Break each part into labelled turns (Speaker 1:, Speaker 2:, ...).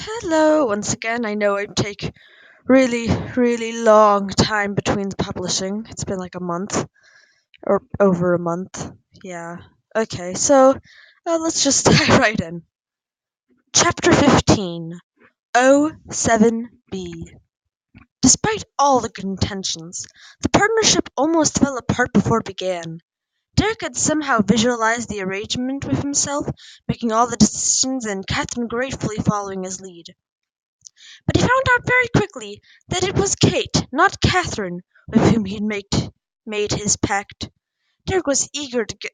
Speaker 1: Hello, once again. I know I take really, really long time between the publishing. It's been like a month or over a month. Yeah. Okay, so let's just dive right in. Chapter 15 O7B. Despite all the good intentions, the partnership almost fell apart before it began. Derek had somehow visualized the arrangement with himself, making all the decisions and Catherine gratefully following his lead. But he found out very quickly that it was Kate, not Catherine, with whom he'd made his pact. Derek was eager to get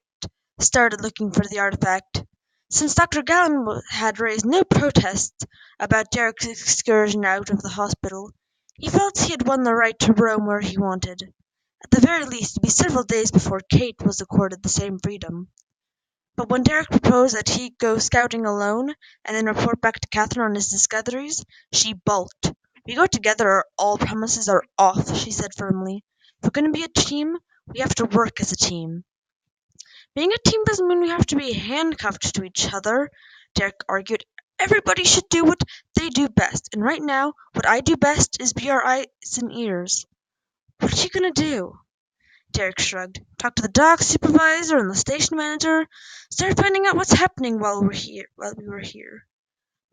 Speaker 1: started looking for the artifact. Since Dr. Gowan had raised no protests about Derek's excursion out of the hospital, he felt he had won the right to roam where he wanted. At the very least, it would be several days before Kate was accorded the same freedom. But when Derek proposed that he go scouting alone, and then report back to Catherine on his discoveries, she balked. "We go together or all promises are off," she said firmly. "If we're going to be a team, we have to work as a team." "Being a team doesn't mean we have to be handcuffed to each other," Derek argued. "Everybody should do what they do best, and right now, what I do best is be our eyes and ears." "What are you going to do?" Derek shrugged. "Talk to the dock supervisor and the station manager. Start finding out what's happening while we were here."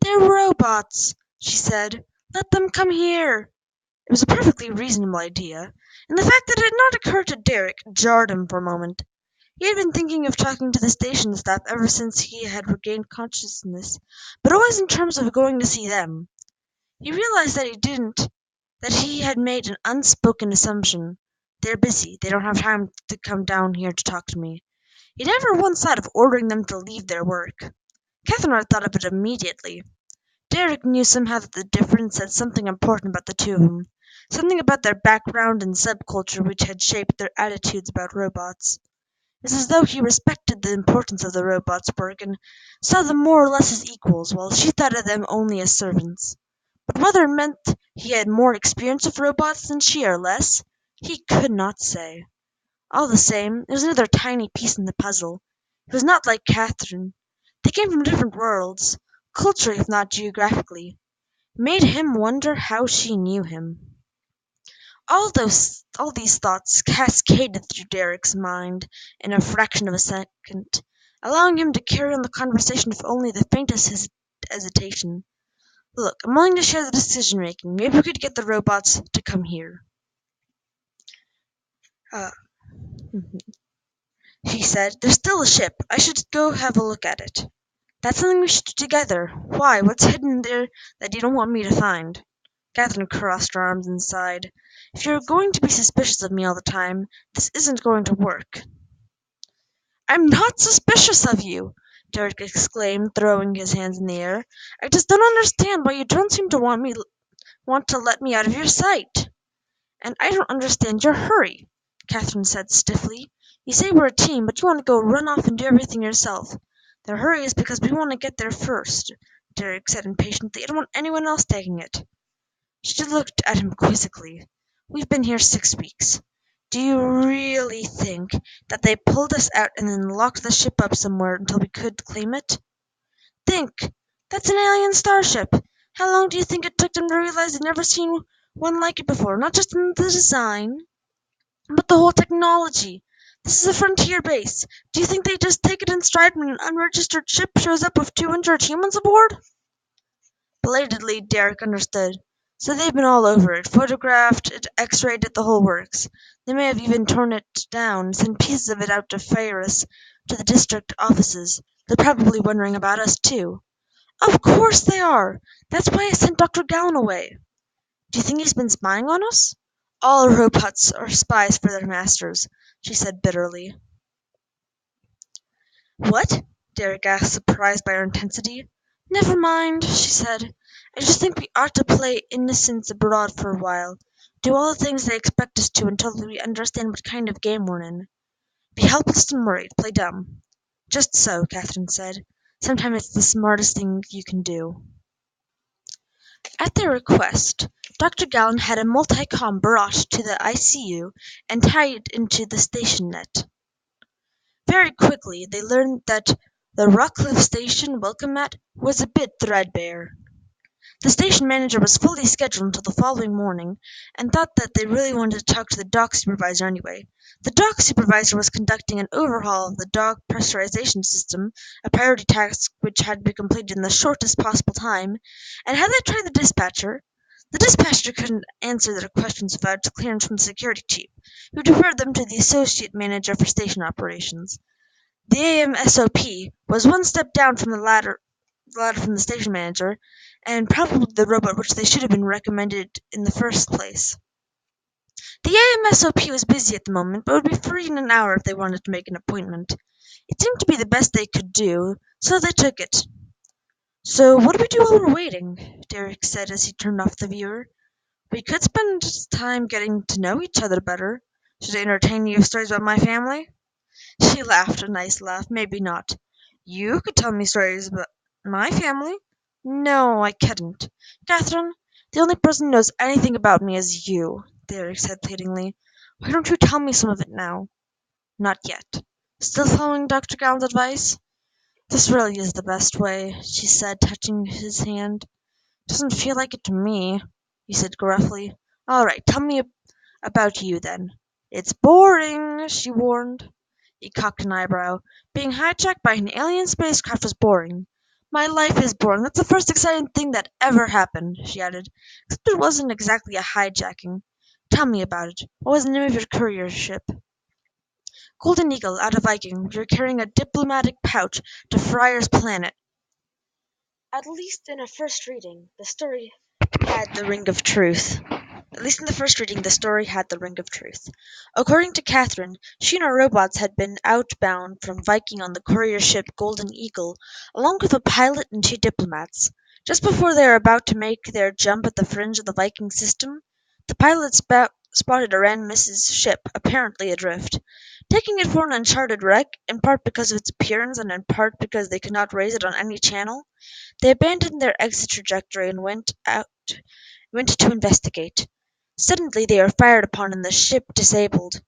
Speaker 1: "They're robots," she said. "Let them come here." It was a perfectly reasonable idea, and the fact that it had not occurred to Derek jarred him for a moment. He had been thinking of talking to the station staff ever since he had regained consciousness, but always in terms of going to see them. He realized that he had made an unspoken assumption. "They're busy. They don't have time to come down here to talk to me." He never once thought of ordering them to leave their work. Catherine had thought of it immediately. Derek knew somehow that the difference said something important about the two of them, something about their background and subculture which had shaped their attitudes about robots. It was as though he respected the importance of the robots' work and saw them more or less as equals, while she thought of them only as servants. But whether it meant he had more experience with robots than she or less, he could not say. All the same, it was another tiny piece in the puzzle. He was not like Catherine. They came from different worlds, culturally if not geographically. It made him wonder how she knew him. All these thoughts cascaded through Derek's mind in a fraction of a second, allowing him to carry on the conversation with only the faintest hesitation. "Look, I'm willing to share the decision making. Maybe we could get the robots to come here." Uh, She said. "There's still a ship. I should go have a look at it." "That's something we should do together. Why? What's hidden there that you don't want me to find?" Catherine crossed her arms and sighed. "If you're going to be suspicious of me all the time, this isn't going to work." "I'm not suspicious of you!" Derek exclaimed, throwing his hands in the air. "I just don't understand why you don't seem to want to let me out of your sight." "And I don't understand your hurry," Catherine said stiffly. "You say we're a team, but you want to go run off and do everything yourself." "The hurry is because we want to get there first," Derek said impatiently. "I don't want anyone else taking it." She looked at him quizzically. "We've been here 6 weeks. Do you really think that they pulled us out and then locked the ship up somewhere until we could claim it? Think! That's an alien starship! How long do you think it took them to realize they'd never seen one like it before? Not just in the design, but the whole technology. This is a frontier base. Do you think they just take it in stride when an unregistered ship shows up with 200 humans aboard?" Belatedly, Derek understood. "So they've been all over it, photographed it, x-rayed it, the whole works. They may have even torn it down, sent pieces of it out to Ferris, to the district offices. They're probably wondering about us, too." "Of course they are! That's why I sent Dr. Gowan away." "Do you think he's been spying on us?" "All robots are spies for their masters," she said bitterly. "What?" Derek asked, surprised by her intensity. "Never mind," she said. "I just think we ought to play innocents abroad for a while. Do all the things they expect us to until we understand what kind of game we're in. Be helpless and worried. Play dumb." "Just so," Catherine said. "Sometimes it's the smartest thing you can do." At their request, Dr. Gowan had a multi-com brought to the ICU and tied into the station net. Very quickly they learned that the Rockcliffe Station welcome mat was a bit threadbare. The station manager was fully scheduled until the following morning, and thought that they really wanted to talk to the dock supervisor anyway. The dock supervisor was conducting an overhaul of the dock pressurization system, a priority task which had to be completed in the shortest possible time, and had they tried the dispatcher? The dispatcher couldn't answer their questions without clearance from the security chief, who deferred them to the associate manager for station operations. The AMSOP was one step down from the ladder from the station manager, and probably the robot which they should have been recommended in the first place. The AMSOP was busy at the moment, but would be free in an hour if they wanted to make an appointment. It seemed to be the best they could do, so they took it. "So what do we do while we're waiting?" Derek said as he turned off the viewer. "We could spend time getting to know each other better. Should I entertain you with stories about my family?" She laughed a nice laugh. "Maybe not. You could tell me stories about my family." "No, I couldn't. Catherine, the only person who knows anything about me is you," Derek said pleadingly. "Why don't you tell me some of it now?" "Not yet. Still following Dr. Gallon's advice?" "This really is the best way," she said, touching his hand. "Doesn't feel like it to me," he said gruffly. "All right, tell me about you, then." "It's boring," she warned. He cocked an eyebrow. "Being hijacked by an alien spacecraft was boring." "My life is boring. That's the first exciting thing that ever happened," she added. "Except it wasn't exactly a hijacking. Tell me about it. What was the name of your courier ship?" "Golden Eagle, out of Viking. We were carrying a diplomatic pouch to Friar's Planet." At least in a first reading, the story had the ring of truth. At least in the first reading, the story had the ring of truth. According to Catherine, she and her robots had been outbound from Viking on the courier ship Golden Eagle, along with a pilot and two diplomats. Just before they were about to make their jump at the fringe of the Viking system, the pilot spotted a random Mrs. ship, apparently adrift. Taking it for an uncharted wreck, in part because of its appearance and in part because they could not raise it on any channel, they abandoned their exit trajectory and went to investigate. Suddenly they were fired upon and the ship disabled.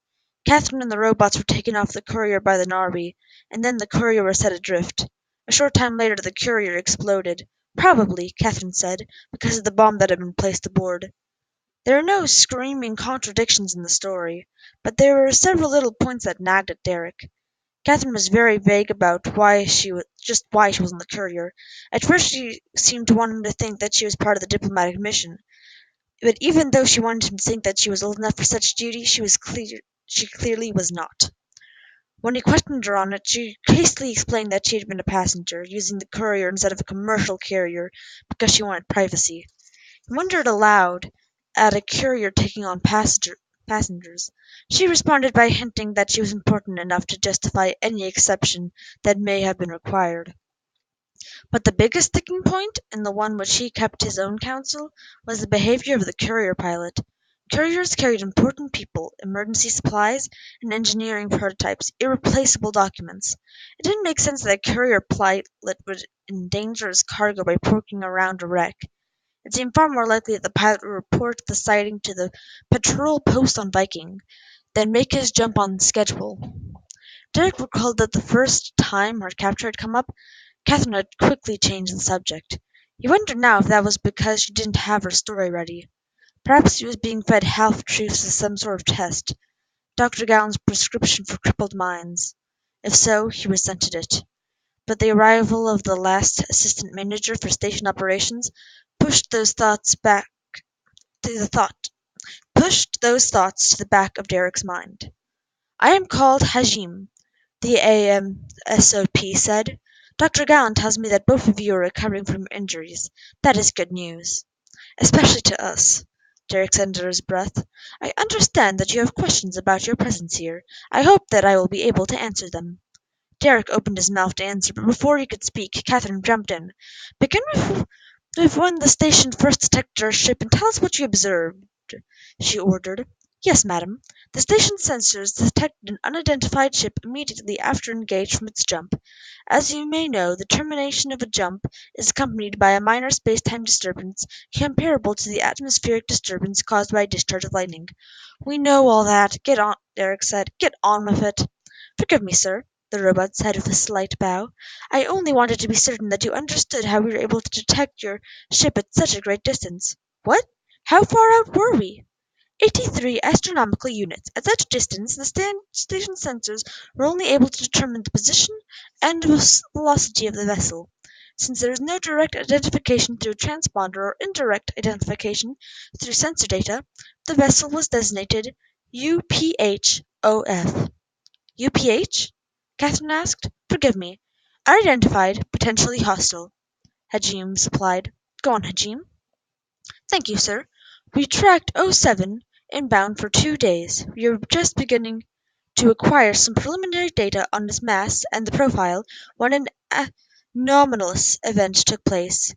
Speaker 1: Catherine and the robots were taken off the courier by the Narvi, and then the courier was set adrift. A short time later the courier exploded. Probably, Catherine said, because of the bomb that had been placed aboard. There are no screaming contradictions in the story, but there were several little points that nagged at Derek. Catherine was very vague about why she was on the courier. At first she seemed to want him to think that she was part of the diplomatic mission, but even though she wanted him to think that she was old enough for such duty, she clearly was not. When he questioned her on it, she hastily explained that she had been a passenger, using the courier instead of a commercial carrier because she wanted privacy. He wondered aloud at a courier taking on passengers. She responded by hinting that she was important enough to justify any exception that may have been required. But the biggest sticking point, and the one which he kept his own counsel, was the behavior of the courier pilot. Couriers carried important people, emergency supplies, and engineering prototypes, irreplaceable documents. It didn't make sense that a courier pilot would endanger his cargo by poking around a wreck. It seemed far more likely that the pilot would report the sighting to the patrol post on Viking, than make his jump on schedule. Derek recalled that the first time her capture had come up, Catherine had quickly changed the subject. He wondered now if that was because she didn't have her story ready. Perhaps she was being fed half-truths as some sort of test, Dr. Gallon's prescription for crippled minds. If so, he resented it. But the arrival of the last assistant manager for station operations pushed those thoughts to the back of Derek's mind. "I am called Hajim," the AMSOP said. "Dr. Gallon tells me that both of you are recovering from injuries. That is good news." "Especially to us," Derek said under his breath. "I understand that you have questions about your presence here. I hope that I will be able to answer them." Derek opened his mouth to answer, but before he could speak, Catherine jumped in. "Begin with when the station first detected our ship and tell us what you observed," she ordered. "Yes, madam. The station sensors detected an unidentified ship immediately after engaged from its jump. As you may know, the termination of a jump is accompanied by a minor space-time disturbance comparable to the atmospheric disturbance caused by a discharge of lightning." "We know all that. Get on," Derek said. "Get on with it." "Forgive me, sir." the robot said with a slight bow. "I only wanted to be certain that you understood how we were able to detect your ship at such a great distance." "What? How far out were we?" 83 astronomical units. At such distance, the station sensors were only able to determine the position and velocity of the vessel. Since there is no direct identification through transponder or indirect identification through sensor data, the vessel was designated UPH-OF. UPH? Catherine asked. "Forgive me. Unidentified, potentially hostile," Hajim supplied. "Go on, Hajim." "Thank you, sir. We tracked '07 inbound for 2 days. We were just beginning to acquire some preliminary data on its mass and the profile when an anomalous event took place.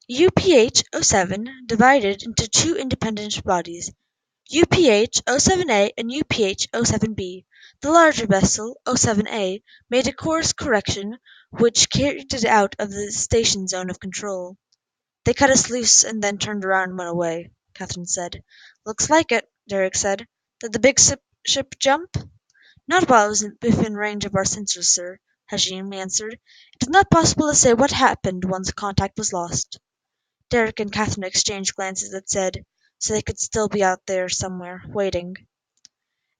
Speaker 1: UPH-07 divided into two independent bodies, UPH-07A and UPH-07B. The larger vessel, '07A, made a course correction which carried it out of the station zone of control." "They cut us loose and then turned around and went away," Catherine said. "Looks like it," Derek said. "Did the big ship jump?" "Not while it was within range of our sensors, sir," Hajim answered. "It is not possible to say what happened once contact was lost." Derek and Catherine exchanged glances that said, "So they could still be out there somewhere, waiting."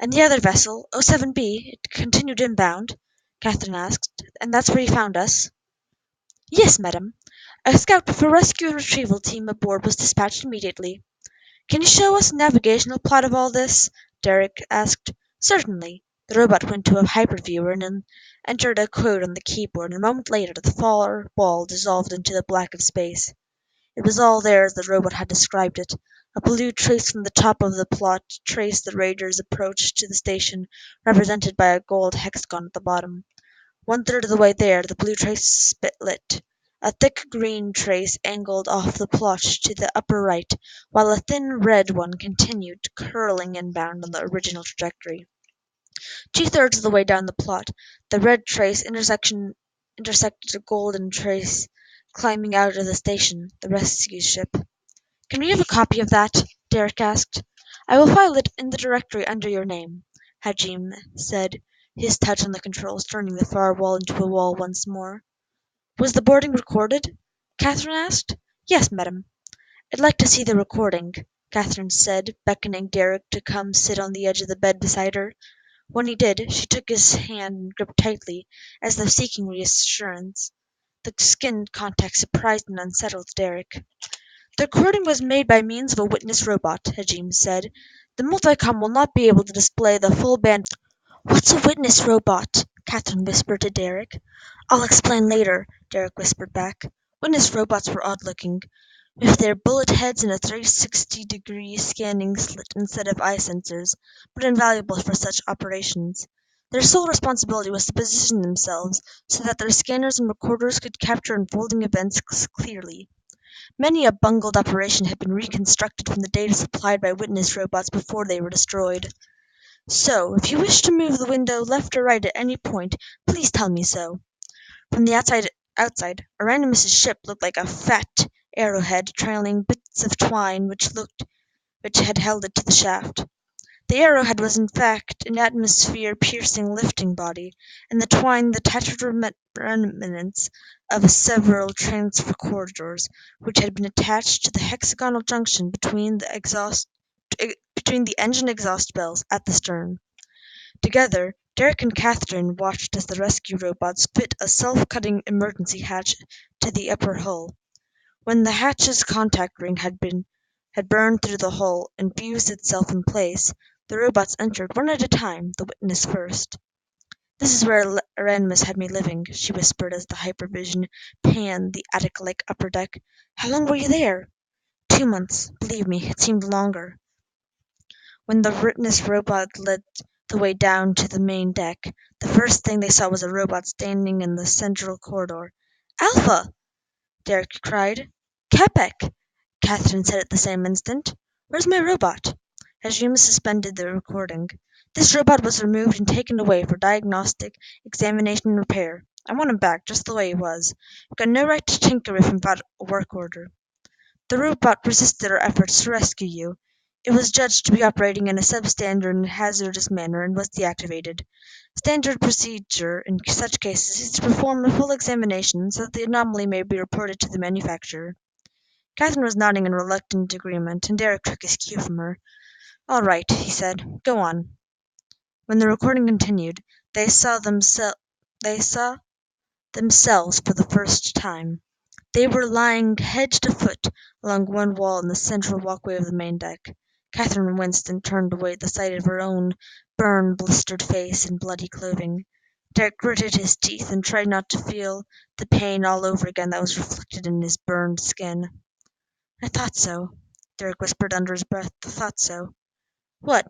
Speaker 1: "And the other vessel, '07B, it continued inbound?" Catherine asked. "And that's where you found us?" "Yes, madam. A scout with a rescue and retrieval team aboard was dispatched immediately." "Can you show us a navigational plot of all this?" Derek asked. "Certainly." The robot went to a hyperviewer and then entered a code on the keyboard, and a moment later the far wall dissolved into the black of space. It was all there as the robot had described it. A blue trace from the top of the plot traced the raider's approach to the station, represented by a gold hexagon at the bottom. One-third of the way there, the blue trace split. A thick green trace angled off the plot to the upper right, while a thin red one continued, curling inbound on the original trajectory. Two-thirds of the way down the plot, the red trace intersected a golden trace climbing out of the station, the rescue ship. "Can we have a copy of that?" Derek asked. "I will file it in the directory under your name," Hajim said, his touch on the controls turning the far wall into a wall once more. "Was the boarding recorded?" Catherine asked. "Yes, madam." "I'd like to see the recording," Catherine said, beckoning Derek to come sit on the edge of the bed beside her. When he did, she took his hand and gripped tightly, as though seeking reassurance. The skin contact surprised and unsettled Derek. "The recording was made by means of a witness robot," Hajim said. "The multicom will not be able to display the full band." "What's a witness robot?" Catherine whispered to Derek. "I'll explain later," Derek whispered back. Witness robots were odd-looking, with their bullet heads and a 360-degree scanning slit instead of eye sensors, but invaluable for such operations. Their sole responsibility was to position themselves so that their scanners and recorders could capture unfolding events clearly. Many a bungled operation had been reconstructed from the data supplied by witness robots before they were destroyed. "So, if you wish to move the window left or right at any point, please tell me so." From the outside, Aranimus's ship looked like a fat arrowhead trailing bits of twine which had held it to the shaft. The arrowhead was in fact an atmosphere-piercing lifting body, and the twine the tattered remnants of several transfer corridors, which had been attached to the hexagonal junction between the engine exhaust bells at the stern. Together, Derek and Catherine watched as the rescue robots fit a self-cutting emergency hatch to the upper hull. When the hatch's contact ring had burned through the hull and fused itself in place, the robots entered one at a time, the witness first. "This is where Aranimus had me living," she whispered as the hypervision panned the attic-like upper deck. "How long were you there?" "2 months. Believe me, it seemed longer." When the witness robot led the way down to the main deck, the first thing they saw was a robot standing in the central corridor. "Alpha!" Derek cried. "Kepek!" Catherine said at the same instant. "Where's my robot?" Hajime suspended the recording. "This robot was removed and taken away for diagnostic, examination and repair. I want him back, just the way he was. You've got no right to tinker with him without a work order." "The robot resisted our efforts to rescue you. It was judged to be operating in a substandard and hazardous manner and was deactivated. Standard procedure in such cases is to perform a full examination so that the anomaly may be reported to the manufacturer. Catherine was nodding in reluctant agreement, and Derek took his cue from her. "All right," he said. "Go on." When the recording continued, they saw themselves for the first time. They were lying head to foot along one wall in the central walkway of the main deck. Catherine winced and turned away at the sight of her own burned, blistered face and bloody clothing. Derek gritted his teeth and tried not to feel the pain all over again that was reflected in his burned skin. "I thought so," Derek whispered under his breath. "I thought so." "What?"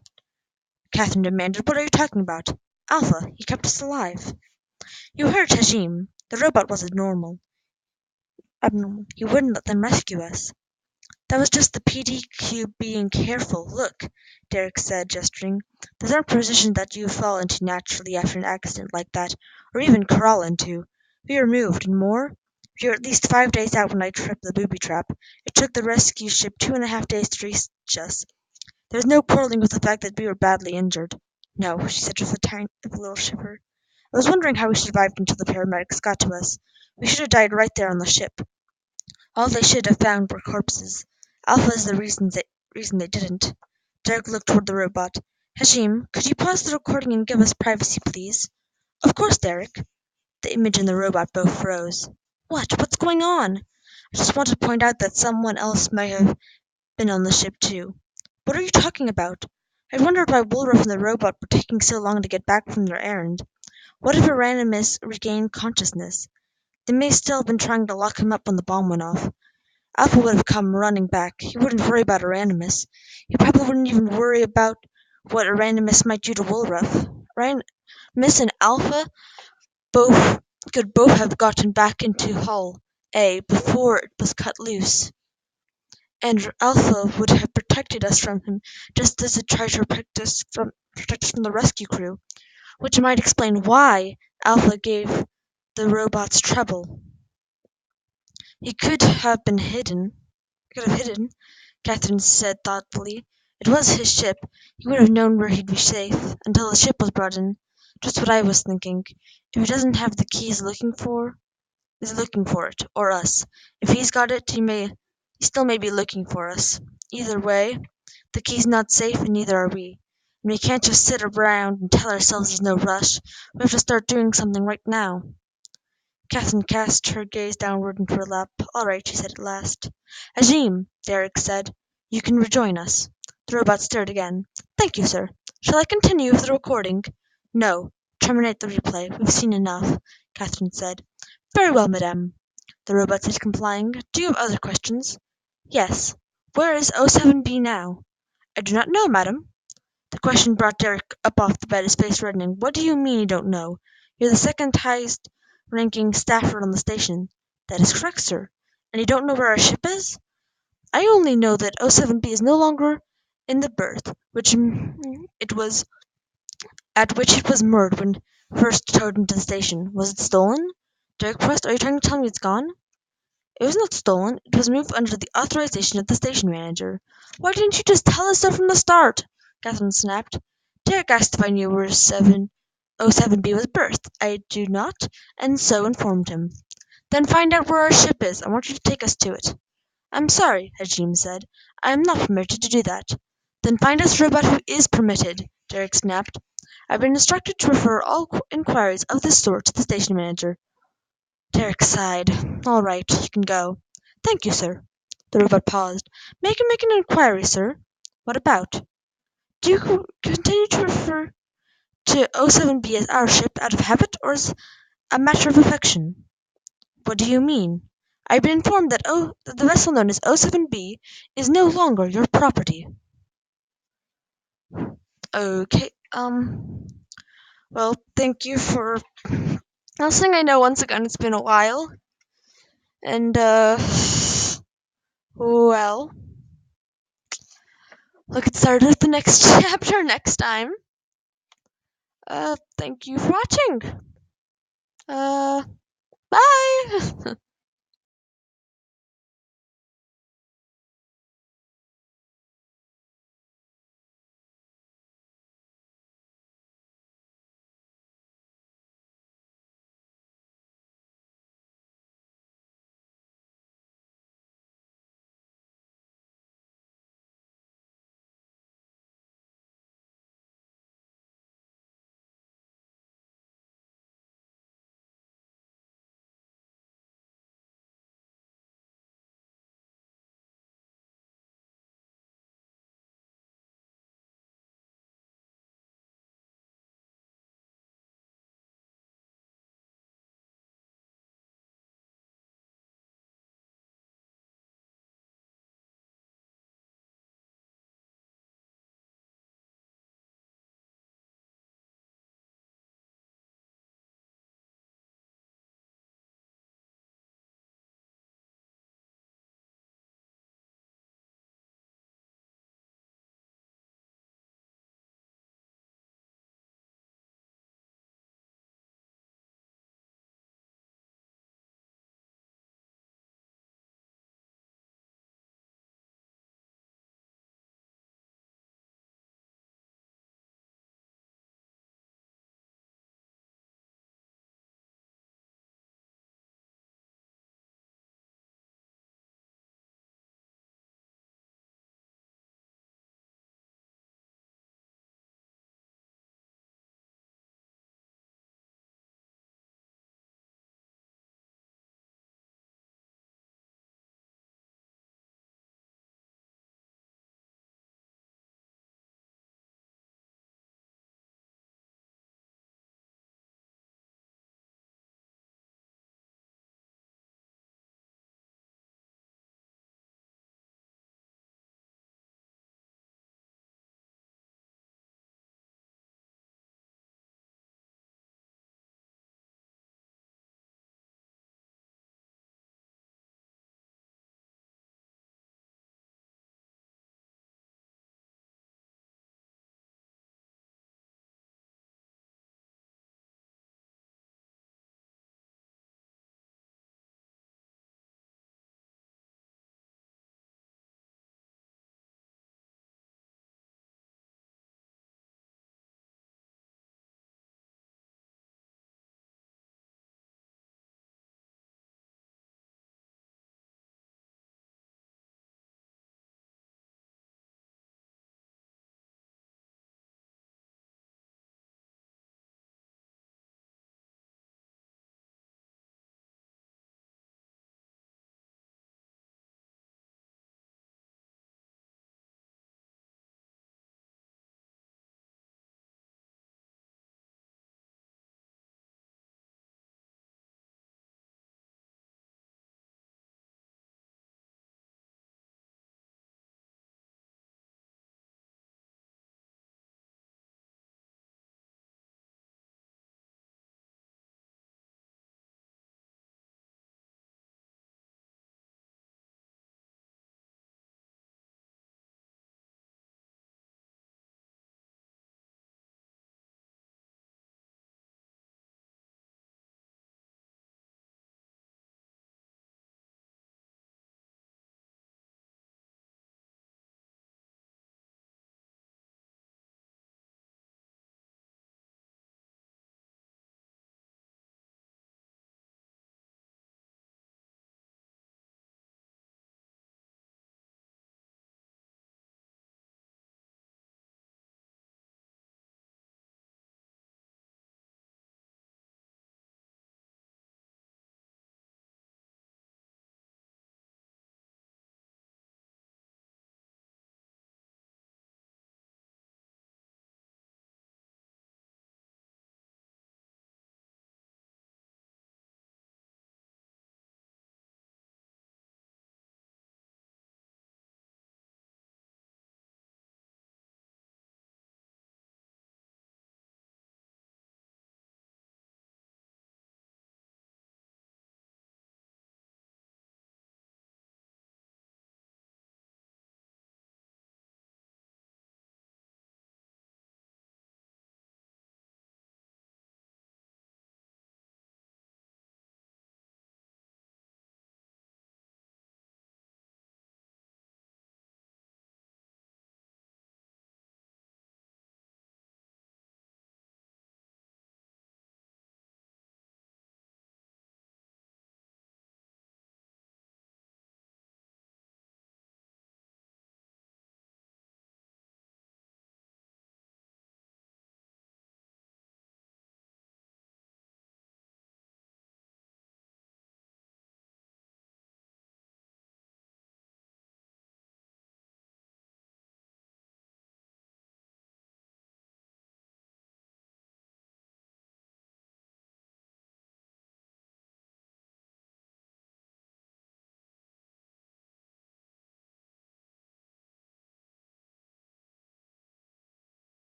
Speaker 1: Catherine demanded. "What are you talking about?" "Alpha. He kept us alive." "You heard Hajim. The robot was abnormal. He wouldn't let them rescue us." "That was just the PDQ being careful. Look," Derek said, gesturing. "Those aren't positions that you fall into naturally after an accident like that, or even crawl into. We were moved, and more. We were at least 5 days out when I tripped the booby trap. It took the rescue ship 2.5 days to reach us. There's no quarreling with the fact that we were badly injured." "No," she said with a little shiver. "I was wondering how we survived until the paramedics got to us. We should have died right there on the ship. All they should have found were corpses. Alpha is the reason they didn't." Derek looked toward the robot. "Hashim, could you pause the recording and give us privacy, please?" "Of course, Derek." The image and the robot both froze. "What? What's going on?" "I just want to point out that someone else may have been on the ship, too." "What are you talking about?" "I wondered why Woolruff and the robot were taking so long to get back from their errand. What if Aranimus regained consciousness? They may still have been trying to lock him up when the bomb went off. Alpha would have come running back. He wouldn't worry about Aranimus. He probably wouldn't even worry about what Aranimus might do to Woolruff. Aranimus and Alpha both could both have gotten back into Hull A before it was cut loose, and Alpha would have protected us from him just as it tried to protect us from the rescue crew, which might explain why Alpha gave the robots trouble. He could have hidden, Catherine said thoughtfully. "It was his ship. He would have known where he'd be safe, until the ship was brought in. Just what I was thinking. If he doesn't have the key he's looking for it, or us. If he's got it, he still may be looking for us. Either way, the key's not safe and neither are we. And we can't just sit around and tell ourselves there's no rush. We have to start doing something right now." Catherine cast her gaze downward into her lap. "All right," she said at last. "Ajim," Derek said, "you can rejoin us." The robot stirred again. "Thank you, sir. Shall I continue with the recording?" "No. Terminate the replay. We've seen enough," Catherine said. "Very well, madame," the robot said, complying. "Do you have other questions?" "Yes. Where is 07B now?" "I do not know, madam." The question brought Derek up off the bed, his face reddening. "What do you mean you don't know? You're the second highest ranking staffer on the station." "That is correct, sir." "And you don't know where our ship is?" "I only know that 07B is no longer in the berth at which it was moored when first towed into the station. Was it stolen?" Derek pressed. "Are you trying to tell me it's gone?" "It was not stolen. It was moved under the authorization of the station manager." "Why didn't you just tell us so from the start?" Catherine snapped. "Derek asked if I knew where 07B was berthed. I do not, and so informed him." "Then find out where our ship is. I want you to take us to it." "I'm sorry," Hajim said. "I am not permitted to do that." "Then find us a robot who is permitted," Derek snapped. "I've been instructed to refer all inquiries of this sort to the station manager." Derek sighed. "All right, you can go." "Thank you, sir." The robot paused. "May I make an inquiry, sir?" "What about?" "Do you continue to refer to 07B as our ship out of habit, or as a matter of affection?" "What do you mean?" "I have been informed that the vessel known as 07B is no longer your property." Okay, well, thank you for listening. I know once again it's been a while, and, well, we'll get started with the next chapter next time. Thank you for watching. Bye!